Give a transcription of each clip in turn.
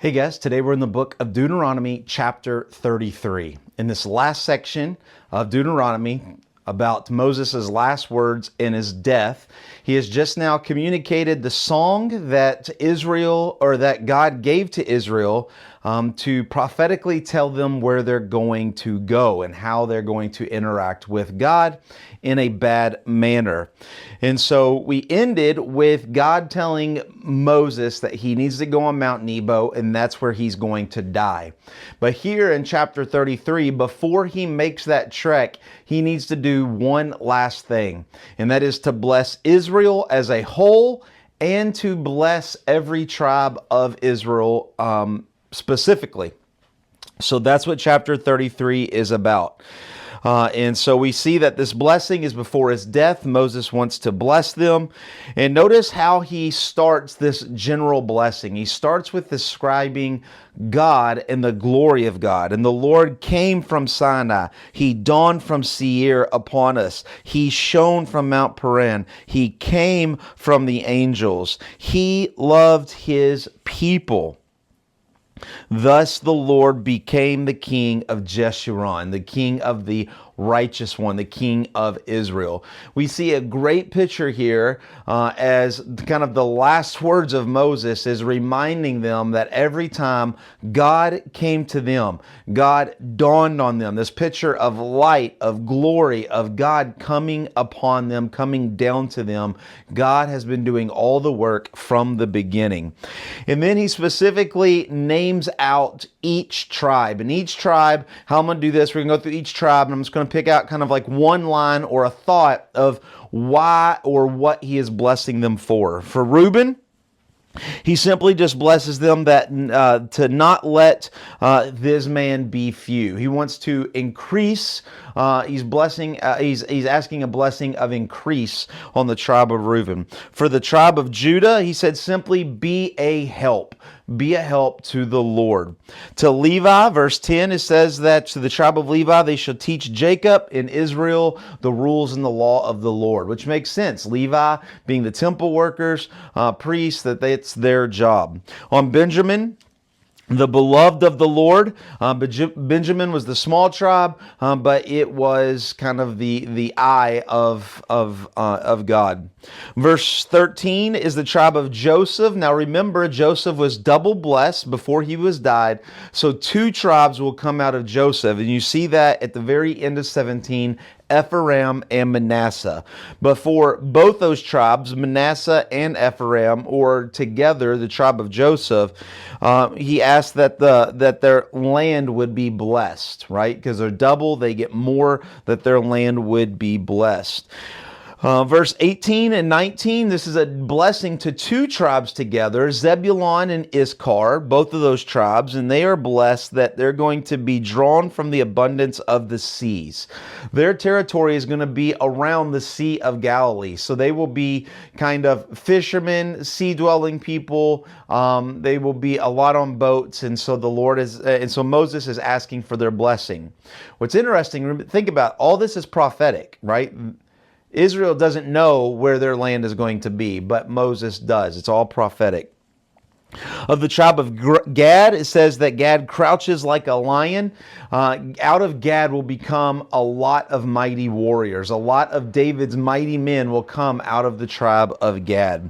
Hey guys, today we're in the book of Deuteronomy chapter 33. In this last section of Deuteronomy about Moses' last words in his death, he has just now communicated the song that God gave to Israel to prophetically tell them where they're going to go and how they're going to interact with God in a bad manner. And so we ended with God telling Moses that he needs to go on Mount Nebo and that's where he's going to die. But here in chapter 33, before he makes that trek, he needs to do one last thing, and that is to bless Israel as a whole and to bless every tribe of Israel specifically. So that's what chapter 33 is about. And so we see that this blessing is before his death. Moses wants to bless them. And notice how he starts this general blessing. He starts with describing God and the glory of God. And the Lord came from Sinai. He dawned from Seir upon us. He shone from Mount Paran. He came from the angels. He loved his people. Thus the Lord became the king of Jeshurun, the king of the righteous one, the king of Israel. We see a great picture here as kind of the last words of Moses is reminding them that every time God came to them, God dawned on them. This picture of light, of glory, of God coming upon them, coming down to them. God has been doing all the work from the beginning. And then he specifically names out each tribe. And each tribe, how I'm going to do this, we're going to go through each tribe, and I'm just going to pick out kind of like one line or a thought of why or what he is blessing them for. For Reuben, he simply just blesses them that to not let this man be few. He wants to increase. He's asking a blessing of increase on the tribe of Reuben. For the tribe of Judah, he said simply be a help. Be a help to the Lord. To Levi, verse 10, it says that to the tribe of Levi, they shall teach Jacob and Israel the rules and the law of the Lord, which makes sense. Levi being the temple workers, priests, it's their job. On Benjamin, the beloved of the Lord. Benjamin was the small tribe, but it was kind of the eye of God. Verse 13 is the tribe of Joseph. Now remember, Joseph was double blessed before he was died. So two tribes will come out of Joseph. And you see that at the very end of 17, Ephraim and Manasseh. But for both those tribes, Manasseh and Ephraim, or together the tribe of Joseph, he asked that their land would be blessed, right? Because they're double, they get more, that their land would be blessed. Verse 18 and 19, this is a blessing to two tribes together, Zebulun and Issachar, both of those tribes, and they are blessed that they're going to be drawn from the abundance of the seas. Their territory is going to be around the Sea of Galilee, so they will be kind of fishermen, sea-dwelling people. They will be a lot on boats, and so so Moses is asking for their blessing. What's interesting, think about all this is prophetic, right? Israel doesn't know where their land is going to be, but Moses does. It's all prophetic. Of the tribe of Gad, it says that Gad crouches like a lion. Out of Gad will become a lot of mighty warriors. A lot of David's mighty men will come out of the tribe of Gad.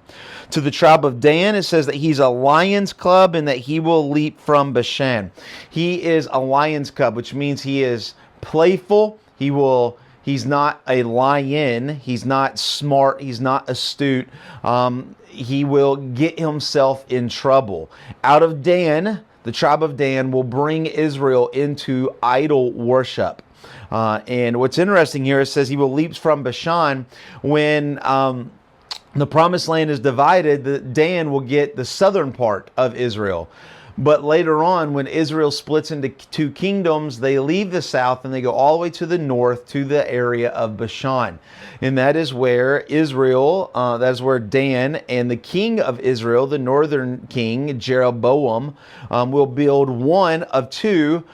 To the tribe of Dan, it says that he's a lion's cub and that he will leap from Bashan. He is a lion's cub, which means he is playful. He's not a lion. He's not smart. He's not astute. He will get himself in trouble. Out of Dan, the tribe of Dan will bring Israel into idol worship. And what's interesting here, it says he will leap from Bashan. When the promised land is divided, Dan will get the southern part of Israel. But later on, when Israel splits into two kingdoms, they leave the south and they go all the way to the north to the area of Bashan. And that is where Dan and the king of Israel, the northern king, Jeroboam, will build one of two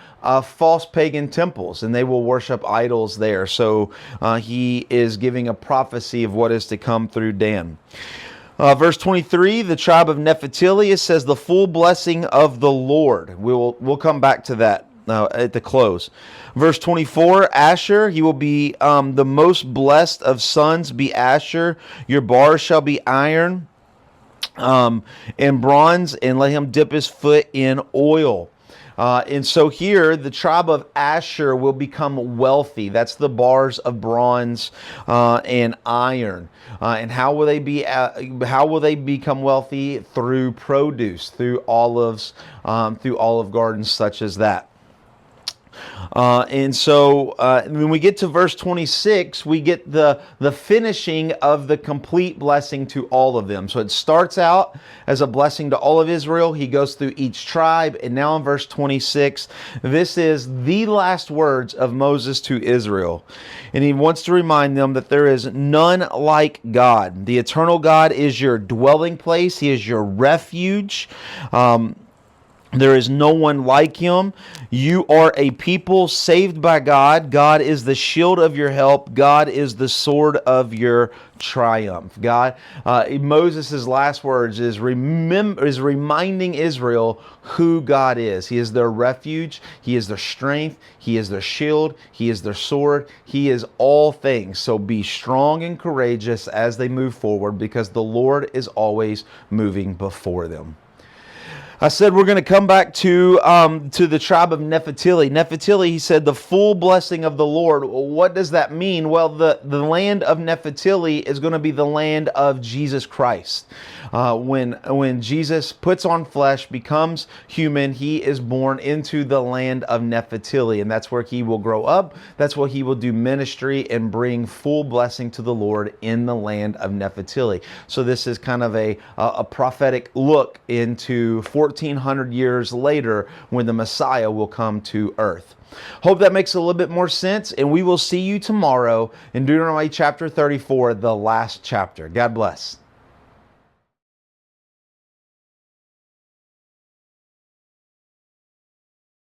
false pagan temples, and they will worship idols there. So he is giving a prophecy of what is to come through Dan. Verse 23, the tribe of Nephtali, it says the full blessing of the Lord. We'll come back to that at the close. Verse 24, Asher, he will be the most blessed of sons, be Asher. Your bars shall be iron and bronze, and let him dip his foot in oil. And so here, the tribe of Asher will become wealthy. That's the bars of bronze and iron. And how will they be? How will they become wealthy? Through produce, through olives, through olive gardens such as that. And so when we get to verse 26, we get the finishing of the complete blessing to all of them. So it starts out as a blessing to all of Israel. He goes through each tribe. And now in verse 26, this is the last words of Moses to Israel. And he wants to remind them that there is none like God. The eternal God is your dwelling place. He is your refuge. There is no one like him. You are a people saved by God. God is the shield of your help. God is the sword of your triumph. God, Moses' last words is reminding Israel who God is. He is their refuge. He is their strength. He is their shield. He is their sword. He is all things. So be strong and courageous as they move forward, because the Lord is always moving before them. I said we're going to come back to the tribe of Nephtali. Nephtali, he said, the full blessing of the Lord. What does that mean? Well, the land of Nephtali is going to be the land of Jesus Christ. When Jesus puts on flesh, becomes human, he is born into the land of Nephtali, and that's where he will grow up. That's where he will do ministry and bring full blessing to the Lord in the land of Nephtali. So this is kind of a prophetic look into 1400 years later when the Messiah will come to earth. Hope that makes a little bit more sense, and we will see you tomorrow in Deuteronomy chapter 34, the last chapter. God bless.